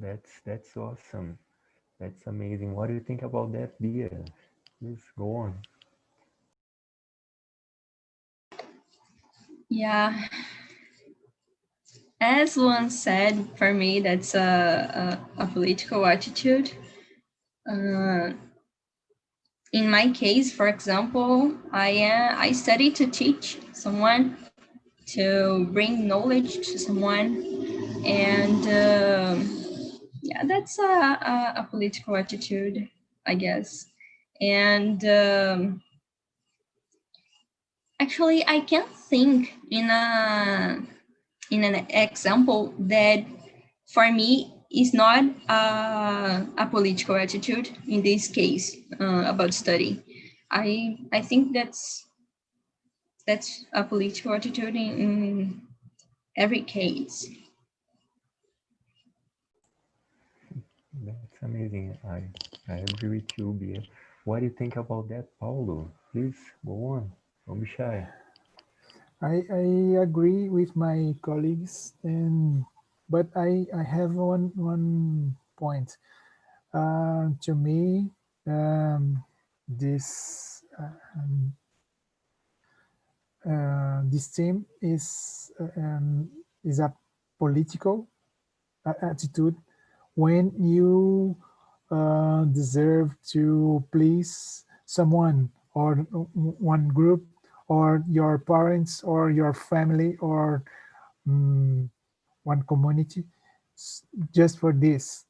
That's awesome. That's amazing. What do you think about that, Dia? Please go on. Yeah, as one said, for me, that's a political attitude. Uh, in my case, for example, I study to teach someone, to bring knowledge to someone, and yeah, that's a political attitude, I guess. And actually, I can think in an example that for me is not a political attitude in this case about study. I think that's a political attitude in every case. That's amazing. I agree with you, Bia. What do you think about that, Paulo? Please go on. Don't be shy. I agree with my colleagues, and but I have one point. To me, this this team is a political attitude when you deserve to please someone or one group or your parents or your family or mm, one community just for this.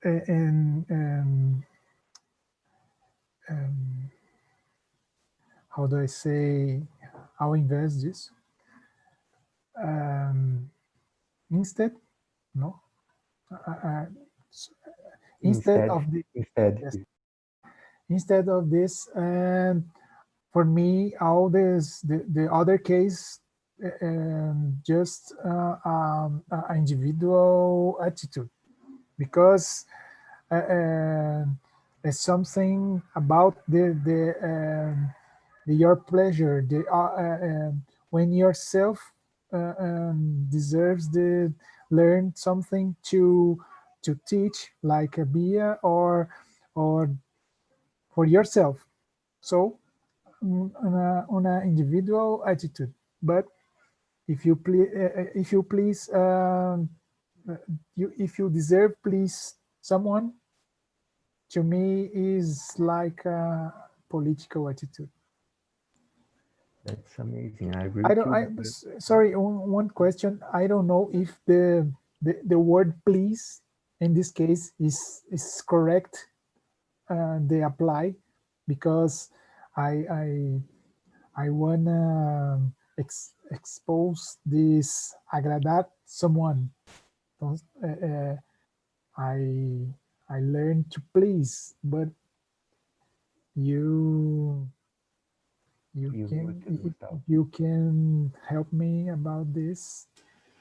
And um, how do I say, I'll invest this um, instead, no, uh, uh, s- instead Instead, of the, instead, yes, instead of this. And for me, all this the other case, just individual attitude, because it's something about the your pleasure, when yourself deserves the learn something to teach, like a beer or for yourself. So on a individual attitude. But if you please, uh, if you deserve please someone, to me is like a political attitude. that's amazing. I agree I with don't. you, Bia. Sorry. One question. I don't know if the word please in this case is correct. They apply, because I I wanna expose this, agradar someone. Don't- I I learn to please, but you You mute, Gustavo. you can help me about this.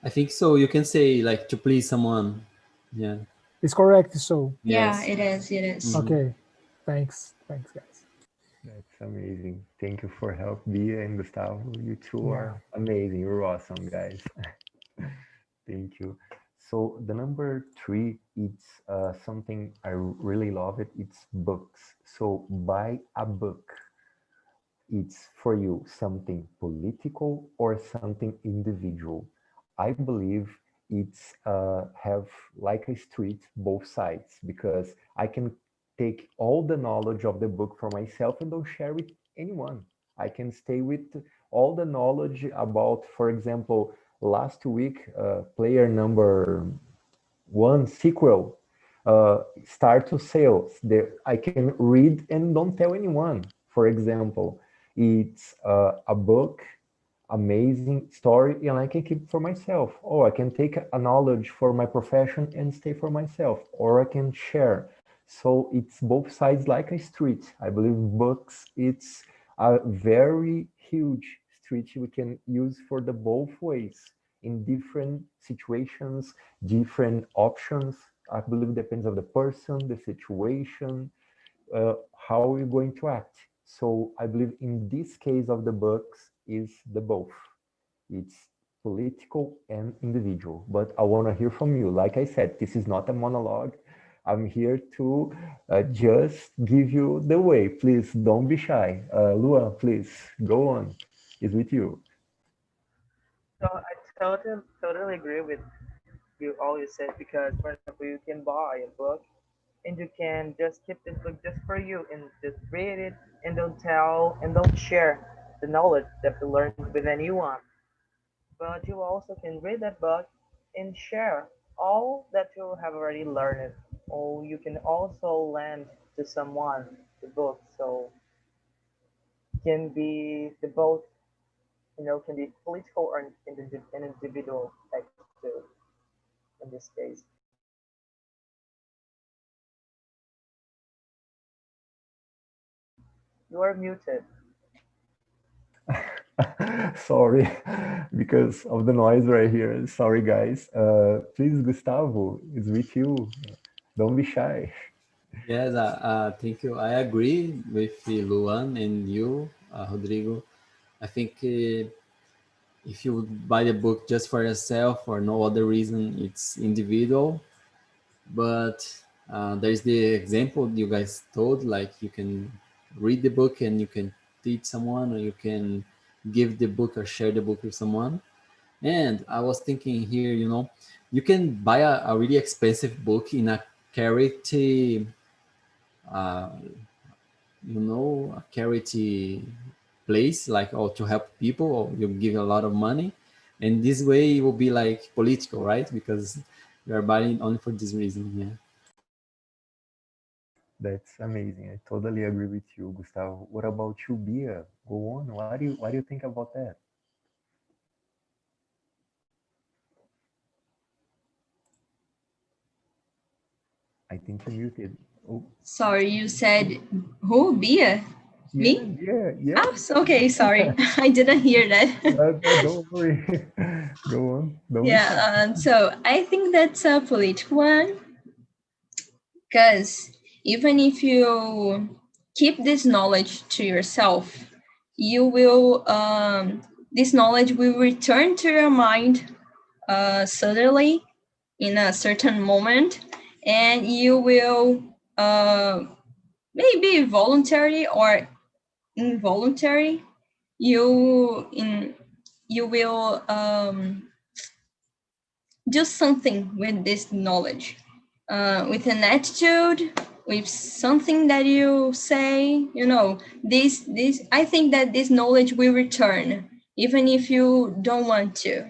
I think so. You can say like to please someone. Yeah. It's correct. So Yeah, Yes. it is. It is. Mhm. okay, thanks guys. That's amazing. Thank you for help, Bia and Gustavo. You two Yeah. are amazing. You're awesome, guys. Thank you. So the number three, it's something I really love it. It's books. So buy a book. It's for you something political or something individual. I believe it's have like a street both sides, because I can take all the knowledge of the book for myself and don't share with anyone. I can stay with all the knowledge about, for example, last week, player number one sequel start to sales. I can read and don't tell anyone. For example, it's a book, amazing story, and I can keep for myself. Or I can take a knowledge for my profession and stay for myself, or I can share. So it's both sides like a street. I believe books, it's a very huge street we can use for the both ways in different situations, different options. I believe it depends of the person, the situation, how you're going to act. So I believe in this case of the books is the both. It's political and individual. But I want to hear from you. Like I said, this is not a monologue. I'm here to just give you the way. Please don't be shy. Luan, please go on. It's with you. So I totally agree with you all you said because, for example, you can buy a book and you can just keep this book just for you and just read it and don't tell and don't share the knowledge that you learned with anyone. But you also can read that book and share all that you have already learned, or you can also lend to someone the book. So can be the both, can be political or an individual text too in this case. You are muted. Sorry, because of the noise right here. Sorry, guys. Please, Gustavo, it's with you. Don't be shy. Yes, thank you. I agree with Luan and you, Rodrigo. I think if you buy the book just for yourself or no other reason, it's individual. But there's the example you guys told, like you can read the book and you can teach someone, or you can give the book or share the book with someone. And I was thinking here, you can buy a really expensive book in a charity, uh, a charity place, like, or to help people, or you give a lot of money. And this way it will be like political, right? Because you are buying only for this reason. Yeah. That's amazing. I totally agree with you, Gustavo. What about you, Bia? Go on. What do you think about that? I think you muted. Oh, Sorry, you said who? Bia? yeah, Me? yeah, yeah. Oh, okay, sorry. I didn't hear that. Don't worry. Go on. Don't be shy. Yeah, so I think that's a political one because even if you keep this knowledge to yourself, you will this knowledge will return to your mind suddenly in a certain moment, and you will maybe voluntary or involuntary, you in you will do something with this knowledge, with an attitude, with something that you say. This I think that this knowledge will return even if you don't want to.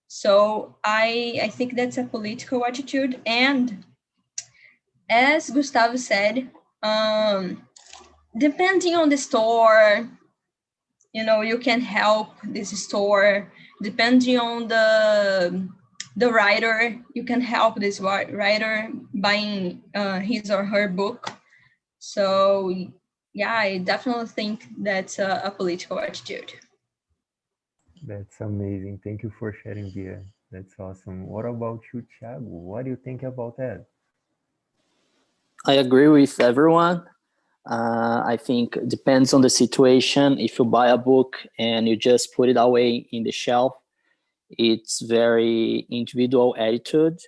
So I think that's a political attitude. And as Gustavo said, depending on the store, you can help this store. Depending on the writer, you can help this writer buying his or her book. So yeah, I definitely think that's a political attitude. That's amazing. Thank you for sharing, Bia. That's awesome. What about you, Thiago? What do you think about that? I agree with everyone. I think it depends on the situation. If you buy a book and you just put it away in the shelf, it's very individual attitude.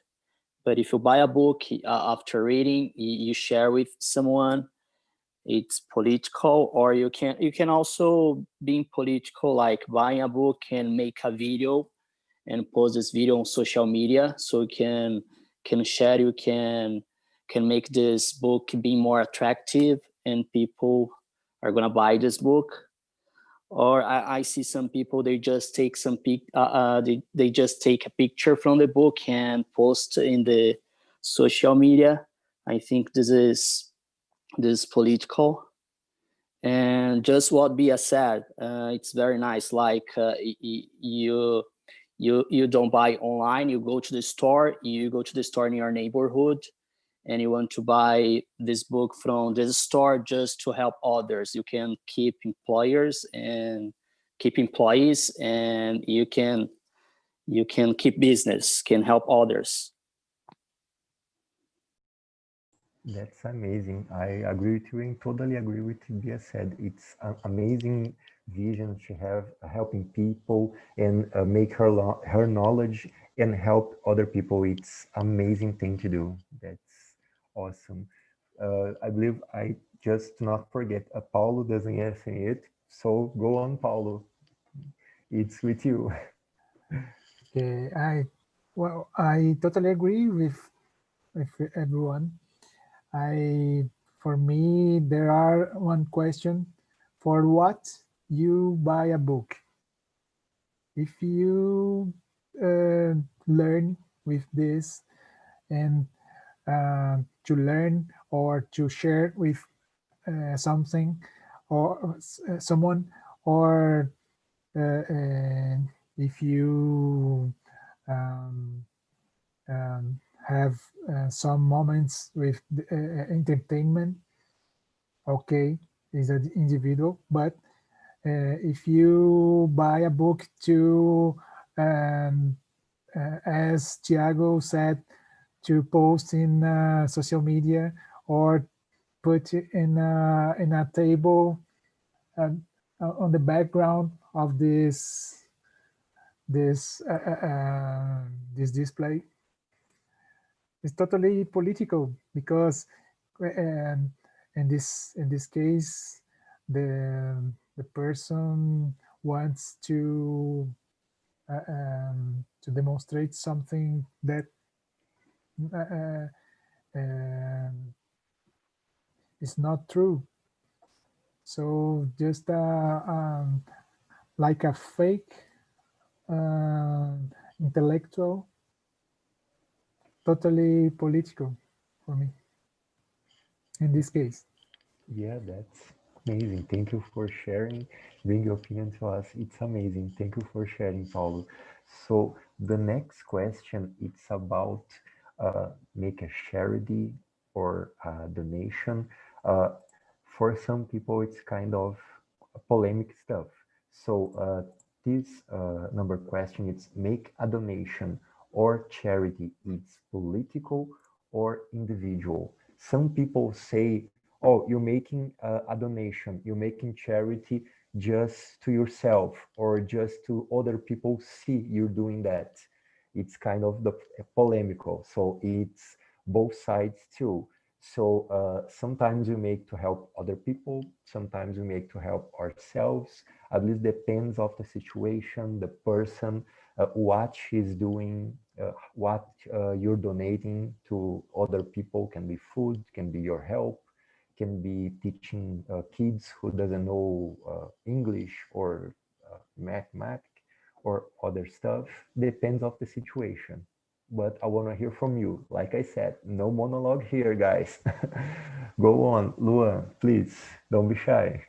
But if you buy a book after reading, you share with someone, it's political. Or you can also be political, like buying a book and make a video and post this video on social media, so you can share, you can make this book be more attractive and people are gonna buy this book. Or I see some people, they just take they just take a picture from the book and post in the social media. I think this is political. And just what Bia said, it's very nice. Like you don't buy online. You go to the store. You go to the store in your neighborhood, and you want to buy this book from this store just to help others. You can keep employees, and you can keep business, can help others. That's amazing. I agree with you and totally agree with Bia said. It's amazing vision she have, helping people and make her knowledge and help other people. It's amazing thing to do. That's awesome. I believe I just not forget, Paulo doesn't answer it. So go on, Paulo. It's with you. Okay, I totally agree with everyone. For me, there are one question: for what you buy a book? If you learn with this and to learn or to share with something or someone, or if you um, have some moments with entertainment, okay, is an individual. But if you buy a book to, um, as Tiago said, to post in social media or put it in a table um, on the background of this display, it's totally political, because in this case, the person wants to demonstrate something that uh, um, is not true. So just like a fake intellectual, totally political for me in this case. Yeah, that's amazing. Thank you for sharing, bring your opinion to us. It's amazing. Thank you for sharing, Paulo. So the next question, it's about make a charity or a donation. Uh, for some people, it's kind of polemic stuff. So this number question, it's make a donation or charity. It's political or individual. Some people say, oh, you're making a donation, you're making charity just to yourself or just to other people see you're doing that. It's kind of the polemical. So it's both sides too. So sometimes we make to help other people, sometimes we make to help ourselves. At least depends of the situation, the person, what she's doing, what you're donating to other people. Can be food, can be your help, can be teaching kids who doesn't know English or mathematics or other stuff. Depends of the situation. But I want to hear from you. Like I said, no monologue here, guys. Go on, Luan, please. Don't be shy.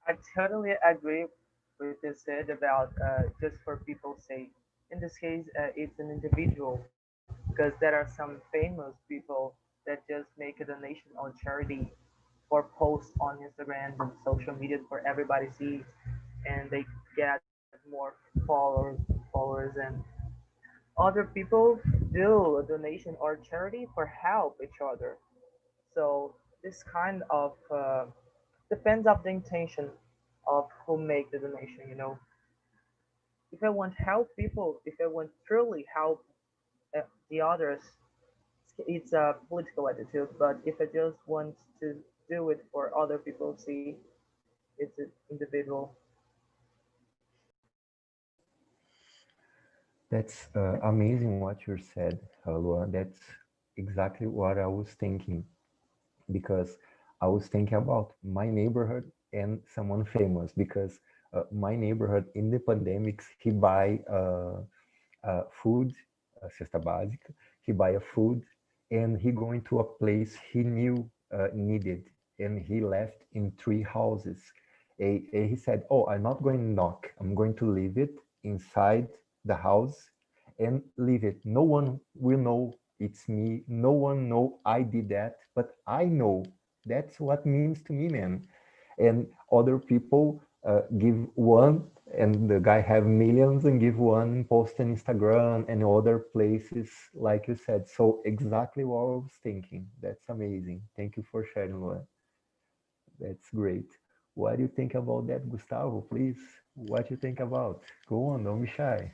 I totally agree with you said about just for people's sake. In this case, it's an individual because there are some famous people that just make a donation on charity or post on Instagram and social media for everybody sees, and they get more followers, and other people do a donation or charity for help each other. So this kind of depends of the intention of who make the donation. If I want to help people, if I want truly help the others, it's a political attitude. But if I just want to do it for other people to see, it's an individual. That's amazing what you said, Luan. That's exactly what I was thinking, because I was thinking about my neighborhood and someone famous, because my neighborhood in the pandemics, he buy food, cesta básica, he buy a food, and he going to a place he knew needed, and he left in 3 houses. And he said, oh, I'm not going to knock, I'm going to leave it inside the house and leave it. No one will know it's me. No one know I did that, but I know. That's what means to me, man. And other people give one, and the guy have millions and give one, post on Instagram and other places, like you said. So exactly what I was thinking. That's amazing. Thank you for sharing, Luan. That's great. What do you think about that, Gustavo? Please, what you think about? Go on, don't be shy.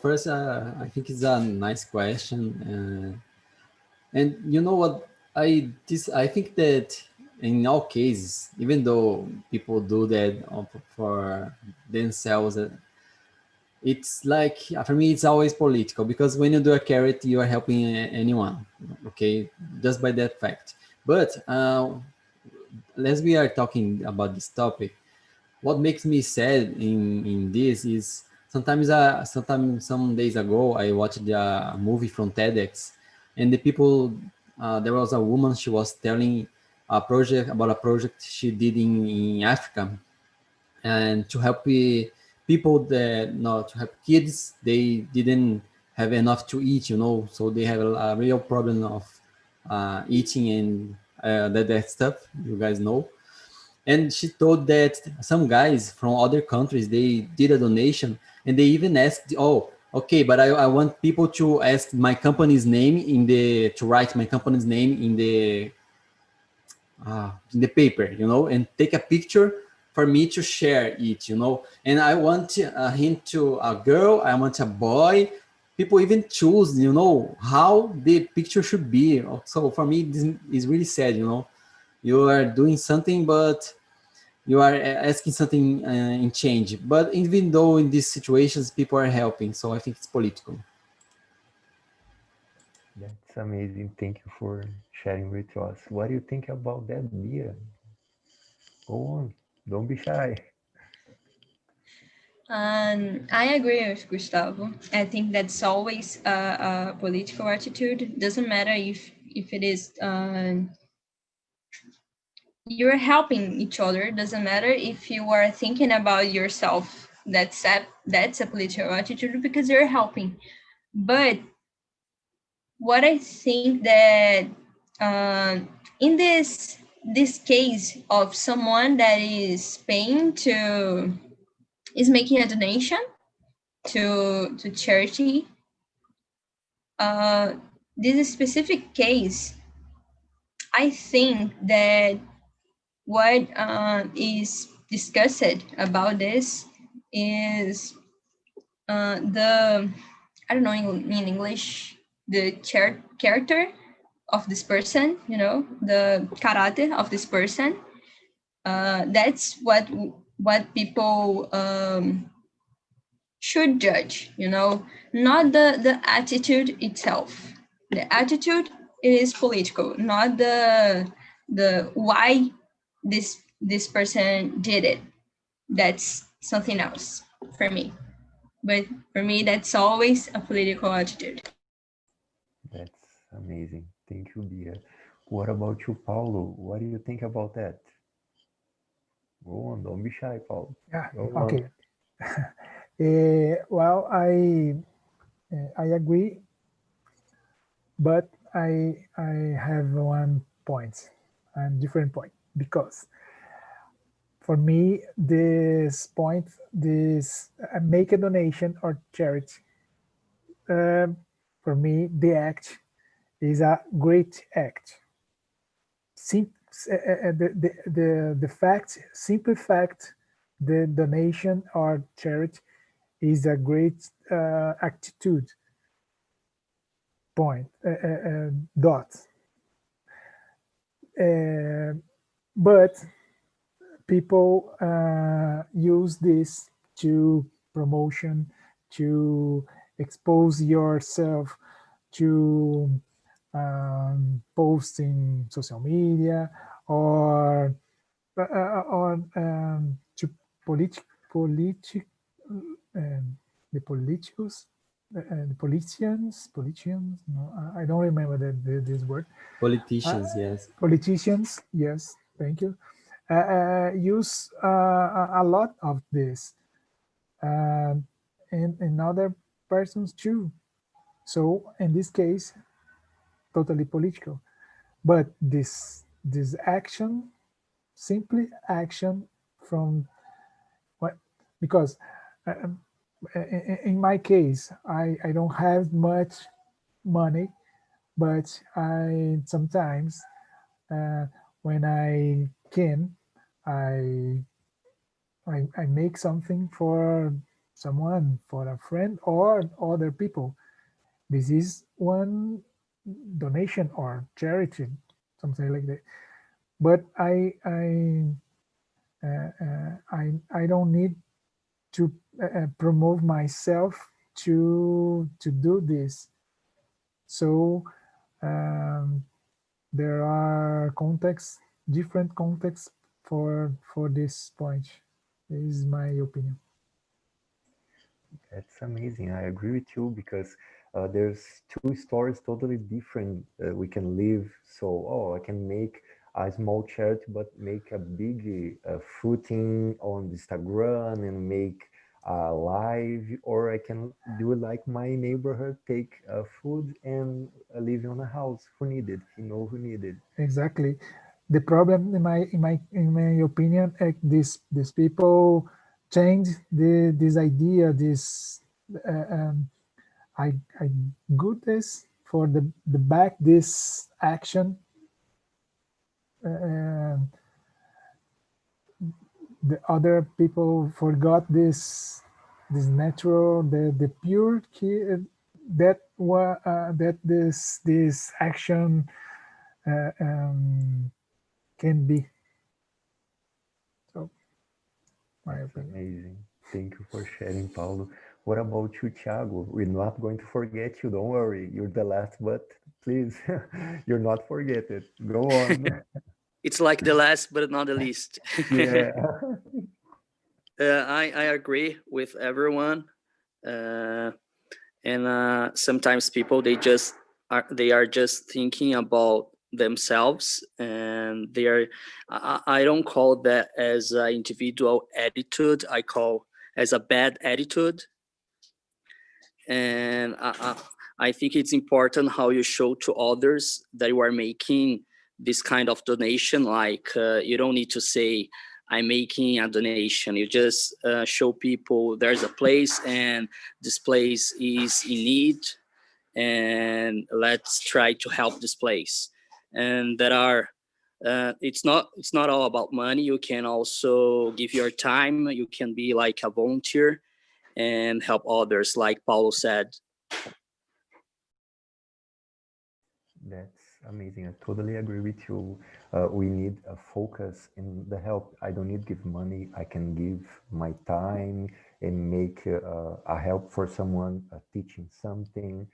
First, I think it's a nice question. And you know what? I think that in all cases, even though people do that for themselves, it's like for me it's always political, because when you do a carrot you are helping anyone, okay, just by that fact. But as we are talking about this topic, what makes me sad in this is sometimes some days ago I watched a movie from TEDx, and the people, there was a woman, she was telling a project she did in Africa, and to help people that, no, to help kids, they didn't have enough to eat, so they have a real problem of eating and that stuff, you guys know. And she told that some guys from other countries, they did a donation, and they even asked, oh, okay, but I want people to ask my company's name to write my company's name in the paper, and take a picture for me to share it, And I want him to a girl, I want a boy. People even choose, how the picture should be. So for me, this is really sad, You are doing something, but you are asking something in change. But even though in these situations, people are helping. So I think it's political. That's amazing. Thank you for sharing with us. What do you think about that, Bia? Go on, don't be shy. I agree with Gustavo. I think that's always a political attitude. Doesn't matter if it is you're helping each other. Doesn't matter if you are thinking about yourself. That's a political attitude because you're helping. But what I think that in this case of someone that is making a donation to charity, this specific case, I think that what is discussed about this is the, I don't know in English, the character of this person, the karate of this person. That's what people should judge, not the attitude itself. The attitude is political, not the why this person did it. That's something else for me. But for me, that's always a political attitude. That's amazing. Thank you, Bia. What about you, Paulo? What do you think about that? Go on, don't be shy, Paulo. Yeah, Go on. okay. Well, I agree, but I have one point, and different point, because for me this make a donation or charity, for me the act is a great act. Simple fact, the donation or charity is a great attitude point, dot. But people use this to promotion, to expose yourself, to post in social media, or to the politicals, the politicians. No, I don't remember this word. Politicians, yes. Politicians, yes, thank you. Use a lot of this, and other persons too. So in this case, totally political. But this action, simply action from what, because in my case, I don't have much money, but I sometimes when I can, I I make something for someone, for a friend or other people. This is one donation or charity, something like that. But I don't need to promote myself to do this. So there are contexts, different contexts for this point. This is my opinion. That's amazing. I agree with you because there's two stories totally different. We can live so, oh, I can make a small charity, but make a big footing on Instagram and make a live, or I can do it like my neighborhood, take food and live on a house who need it, you know who need it. Exactly. The problem, in my opinion, these people change this idea, this I goodness for the back this action. The other people forgot this natural, the pure that that this action uh, um, can be. So my That's opinion. amazing. Thank you for sharing, Paulo. What about you, Thiago? We're not going to forget you. Don't worry. You're the last, but please, you're not forget it. Go on. It's like the last but not the least. Yeah. I agree with everyone, and sometimes people they are just thinking about themselves, and they are. I don't call that as an individual attitude. I call as a bad attitude, and I think it's important how you show to others that you are making this kind of donation. Like you don't need to say I'm making a donation. You just show people there's a place and this place is in need, and let's try to help this place. And there are it's not all about money. You can also give your time. You can be like a volunteer and help others, like Paulo said. That's amazing. I totally agree with you. We need a focus in the help. I don't need give money. I can give my time and make a help for someone, teaching something,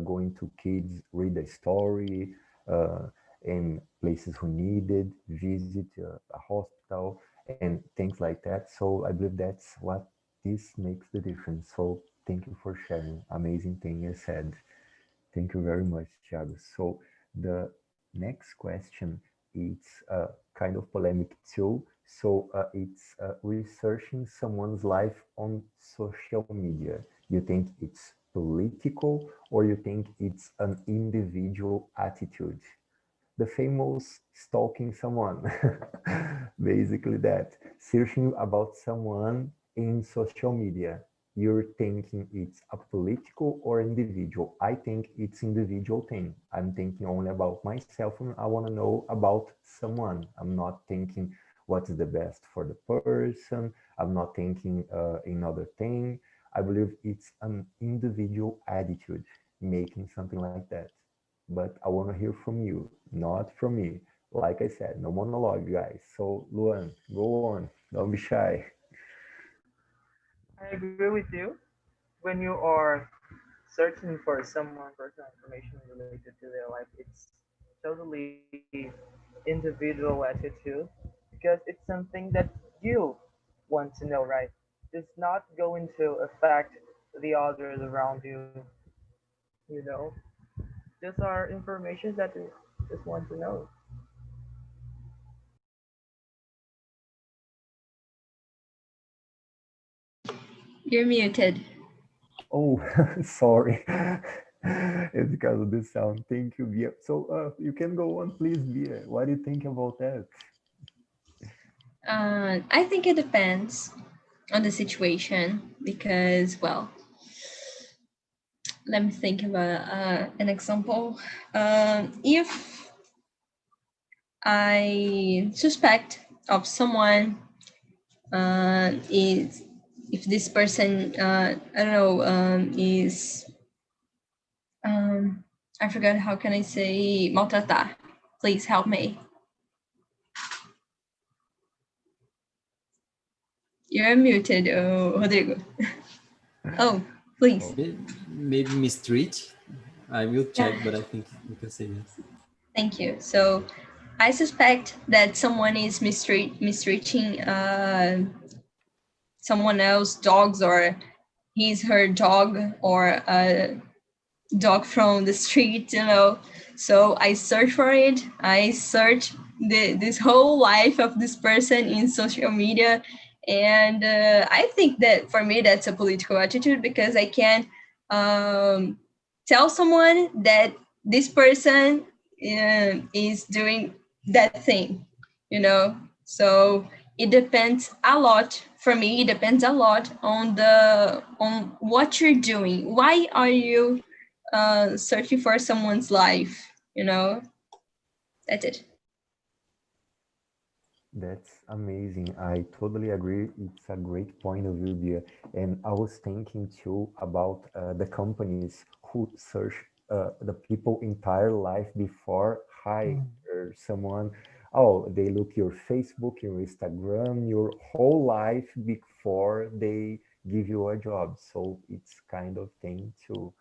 going to kids, read a story, in places who need it, visit a hospital and things like that. So I believe that's what this makes the difference. So thank you for sharing. Amazing thing you said. Thank you very much, Thiago. So the next question is kind of polemic too. So it's researching someone's life on social media. You think it's political or you think it's an individual attitude? The famous stalking someone, basically that, searching about someone in social media. You're thinking it's a political or individual. I think it's individual thing. I'm thinking only about myself and I want to know about someone. I'm not thinking what's the best for the person. I'm not thinking another thing. I believe it's an individual attitude making something like that, but I want to hear from you, not from me. Like I said, no monologue, guys. So, Luan, go on. Don't be shy. I agree with you. When you are searching for someone personal information related to their life, it's totally individual attitude because it's something that you want to know, right? It's not going to affect the others around you, you know. These are information that you just want to know. You're muted. Oh, sorry. It's because of the sound. Thank you, Bia. So, you can go on, please, Bia. What do you think about that? I think it depends on the situation because, well, let me think about an example. If I suspect of someone is, if this person, I don't know, is, I forgot, how can I say maltratar? Please help me. You're muted, Rodrigo. Oh, please. Maybe mistreat. I will check, but I think you can say yes. Thank you. So I suspect that someone is mistreating someone else, dogs, or her dog, or a dog from the street, you know. So I search for it. I search this whole life of this person in social media. And I think that for me, that's a political attitude, because I can tell someone that this person is doing that thing, you know. So it depends a lot, for me it depends a lot on what you're doing. Why are you searching for someone's life, you know? That's it. That's amazing. I totally agree. It's a great point of view, Dia. And I was thinking too about the companies who search the people entire life before hire someone. Oh, they look your Facebook, your Instagram, your whole life before they give you a job. So it's kind of thing too.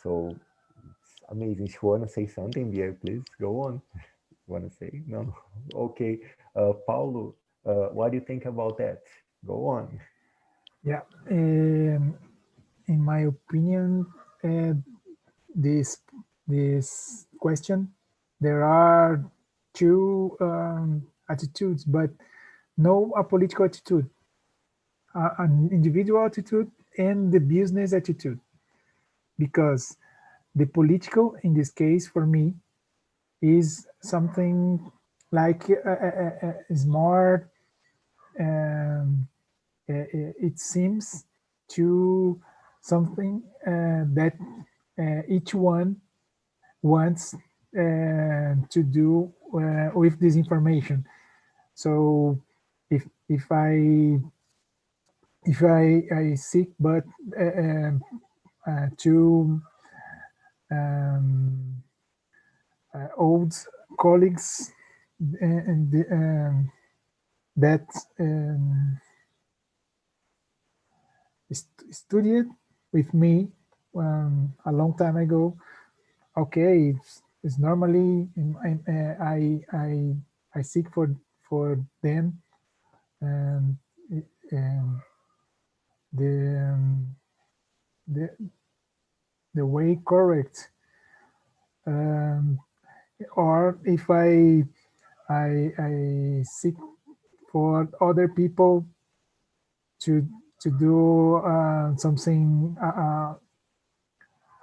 So it's amazing. If you want to say something, Dia, please go on. Want to say? No. Okay. Paulo, what do you think about that? Go on. Yeah, in my opinion, this question, there are two attitudes, but no a political attitude, an individual attitude and the business attitude, because the political, in this case, for me, is something like is more. It seems to something that each one wants to do with this information. So if I seek but to old colleagues and that studied with me a long time ago. Okay, it's normally I seek for them, and the the the way correct, or if I seek for other people to do something.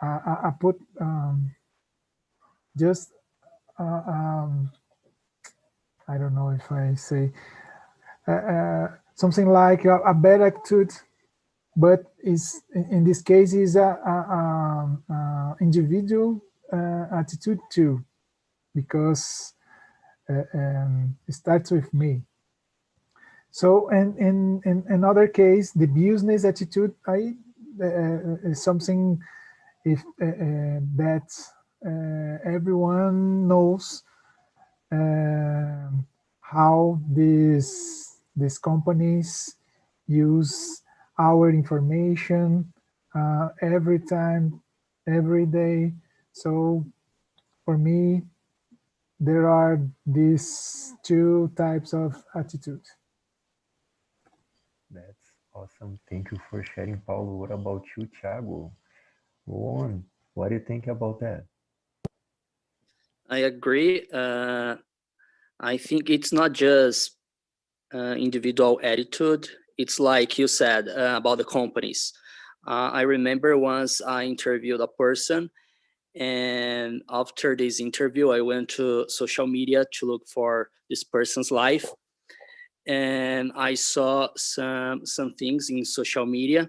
I put just I don't know if I say something like a bad attitude, but is in this case is a individual attitude too, because it starts with me. So, and in another case, the business attitude, is something if that everyone knows how these companies use our information every time, every day. So for me, there are these two types of attitude. That's awesome. Thank you for sharing, Paulo. What about you, Thiago? Go on. What do you think about that? I agree. I think it's not just individual attitude. It's like you said about the companies. I remember once I interviewed a person, and after this interview, I went to social media to look for this person's life, and I saw some things in social media,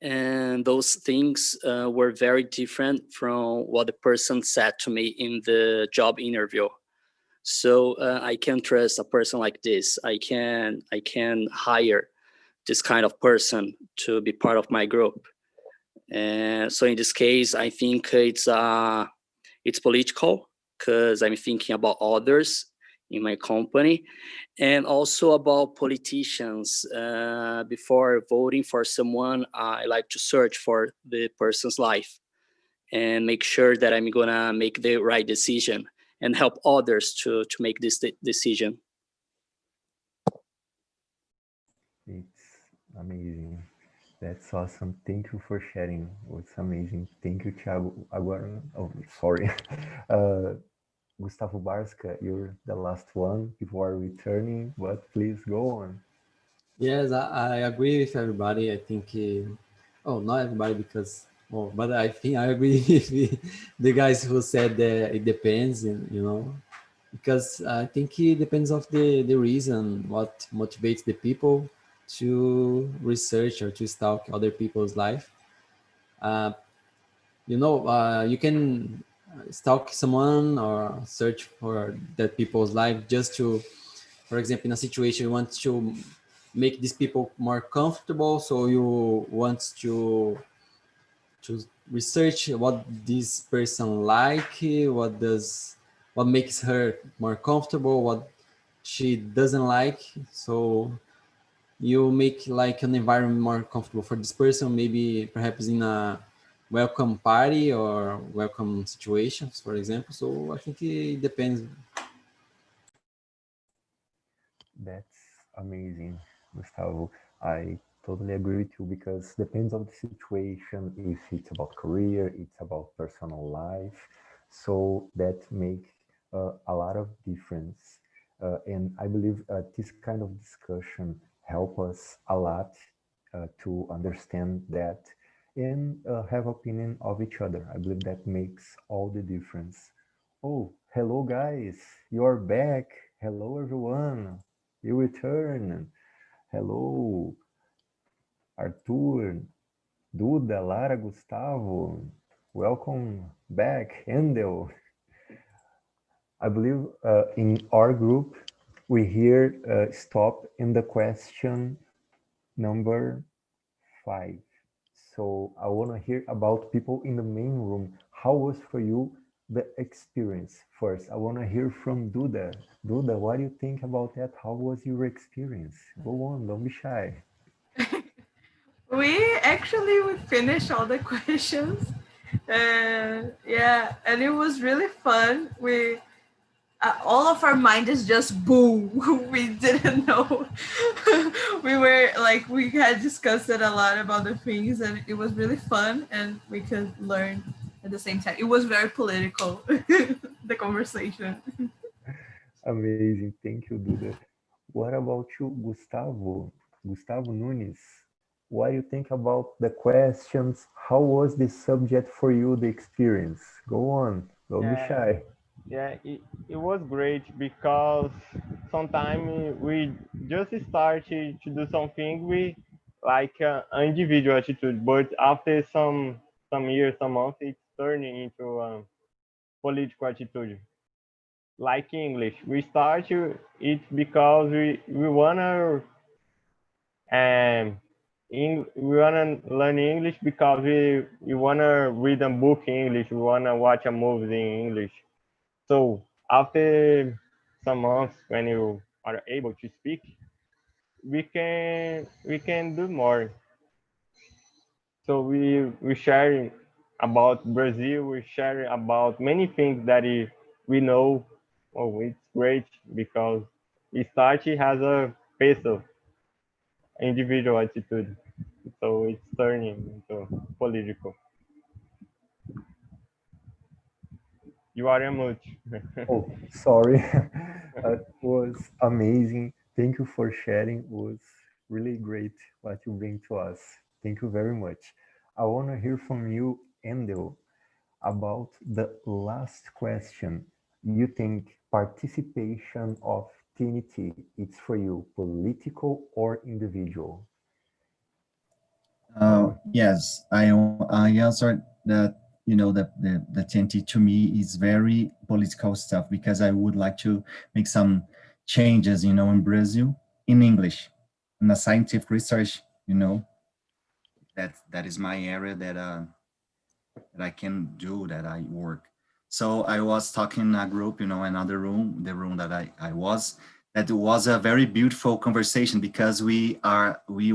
and those things were very different from what the person said to me in the job interview. So I can trust a person like this. I can hire this kind of person to be part of my group. And so in this case, I think it's political, because I'm thinking about others in my company, and also about politicians. Before voting for someone, I like to search for the person's life and make sure that I'm gonna make the right decision and help others to make this decision. It's amazing. That's awesome. Thank you for sharing. It's amazing. Thank you, Thiago. Agora, oh, sorry. Gustavo Barska, you're the last one before returning, but please go on. Yes, I agree with everybody. I think, oh, not everybody because, oh, but I think I agree with the guys who said that it depends, and because I think it depends of the reason, what motivates the people to research or to stalk other people's life. You can stalk someone or search for that people's life just to, for example, in a situation you want to make these people more comfortable, so you want to research what this person like, what makes her more comfortable, what she doesn't like, so you make like an environment more comfortable for this person, maybe perhaps in a welcome party or welcome situations, for example. So I think it depends. That's amazing, Gustavo. I totally agree with you because depends on the situation. If it's about career, it's about personal life. So that makes a lot of difference. And I believe this kind of discussion help us a lot to understand that and have opinion of each other. I believe that makes all the difference. Oh, hello guys, you're back. Hello everyone. You return. Hello, Arthur, Duda, Lara, Gustavo. Welcome back, Endel. I believe in our group, we here stop in the question number 5. So I want to hear about people in the main room. How was for you the experience? First, I want to hear from Duda. Duda, what do you think about that? How was your experience? Go on, don't be shy. We finished all the questions. Yeah, and it was really fun. We all of our mind is just boom. We didn't know. We had discussed it a lot about the things, and it was really fun, and we could learn at the same time. It was very political, the conversation. Amazing. Thank you, Duda. What about you, Gustavo? Gustavo Nunes. What do you think about the questions? How was the subject for you, the experience? Go on. Don't be Yeah, shy. yeah, it was great because sometimes we just start to do something with like an individual attitude, but after some years, some months, it's turning into a political attitude. Like English, we start to it because we wanna we wanna learn English because we wanna read a book in English, we wanna watch a movie in English. So after some months, when you are able to speak, we can do more. So we share about Brazil, we share about many things that we know. Oh, it's great because Start has a peso individual attitude, so it's turning into political. You are a mute. Oh, sorry. It was amazing. Thank you for sharing. It was really great what you bring to us. Thank you very much. I want to hear from you, Endel, about the last question. You think participation of TNT, it's for you political or individual? Yes, I answered that. The TNT to me is very political stuff, because I would like to make some changes, you know, in Brazil in English, in the scientific research, you know. That is my area that I can do, that I work. So I was talking in a group, you know, another room, the room that I was, that was a very beautiful conversation, because we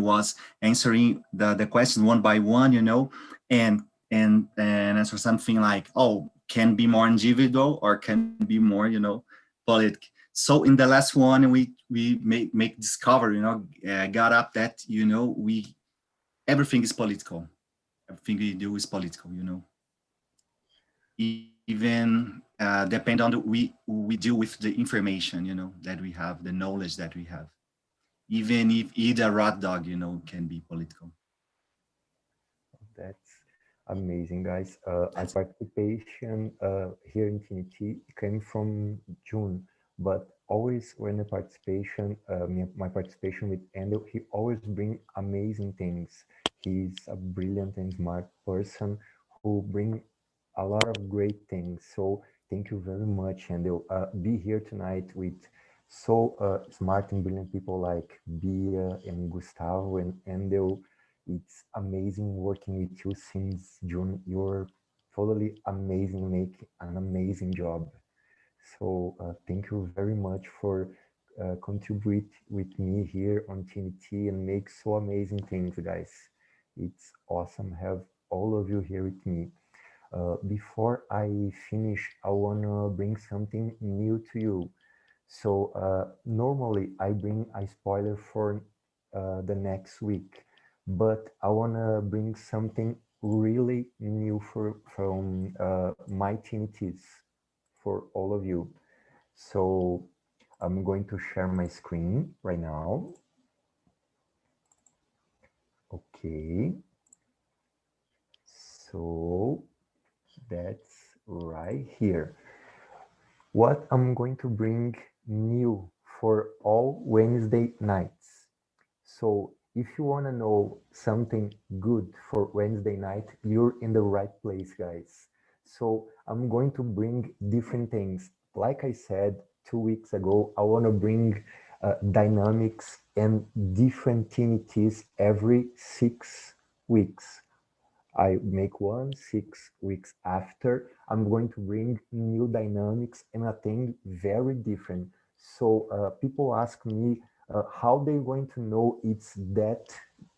was answering the question one by one, you know, and answer something like, oh, can be more individual or can be more, you know, political. So in the last one, we make discover, you know, got up that, you know, everything is political. Everything we do is political, you know. Even depend on we deal with the information, you know, that we have, the knowledge that we have. Even if eat a rat dog, you know, can be political. That's amazing, guys. Our participation here in TNT came from June, but always when the participation, my participation with Endo, he always bring amazing things. He's a brilliant and smart person who bring a lot of great things. So thank you very much, Endo. Be here tonight with so smart and brilliant people like Bia and Gustavo and Endo. It's amazing working with you since June. You're totally amazing, make an amazing job. So thank you very much for contribute with me here on TNT and make so amazing things, guys. It's awesome have all of you here with me. Before I finish, I wanna bring something new to you. So normally I bring a spoiler for the next week, but I wanna bring something really new from my TNTs for all of you. So I'm going to share my screen right now. Okay. So that's right here. What I'm going to bring new for all Wednesday nights. So if you want to know something good for Wednesday night, you're in the right place, guys. So I'm going to bring different things. Like I said 2 weeks ago, I want to bring dynamics and different TNTs every 6 weeks. I make 6 weeks after. I'm going to bring new dynamics and a thing very different. So people ask me how they're going to know it's that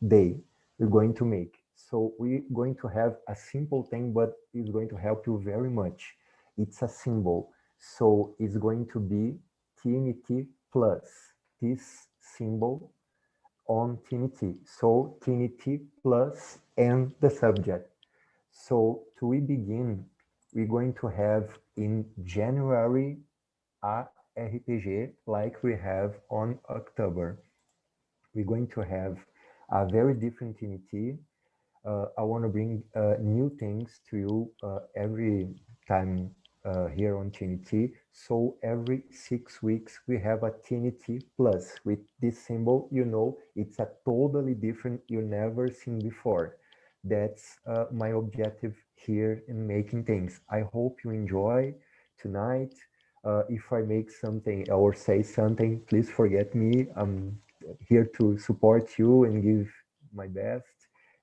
day we're going to make. So we're going to have a simple thing, but it's going to help you very much. It's a symbol. So it's going to be TNT plus this symbol on TNT. So TNT plus and the subject. So to we begin, we're going to have in January a RPG like we have on October. We're going to have a very different TNT. I want to bring new things to you every time here on TNT. So every 6 weeks we have a TNT plus with this symbol. You know, it's a totally different, you never seen before. That's my objective here in making things. I hope you enjoy tonight. If I make something or say something, please forget me. I'm here to support you and give my best.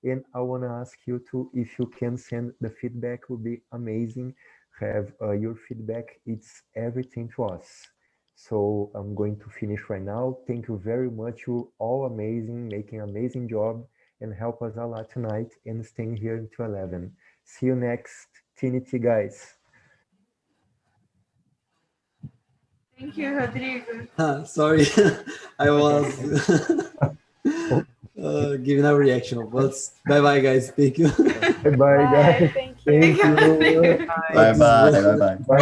And I want to ask you to, if you can send the feedback, would be amazing. Have your feedback, it's everything to us. So I'm going to finish right now. Thank you very much. You're all amazing, making an amazing job and help us a lot tonight and staying here until 11. See you next TNT, guys. Thank you, Rodrigo. Sorry, I was giving a reaction. But bye bye, guys. Thank you. Bye, guys. Thank you. Thank you. Bye bye. Bye bye. Bye.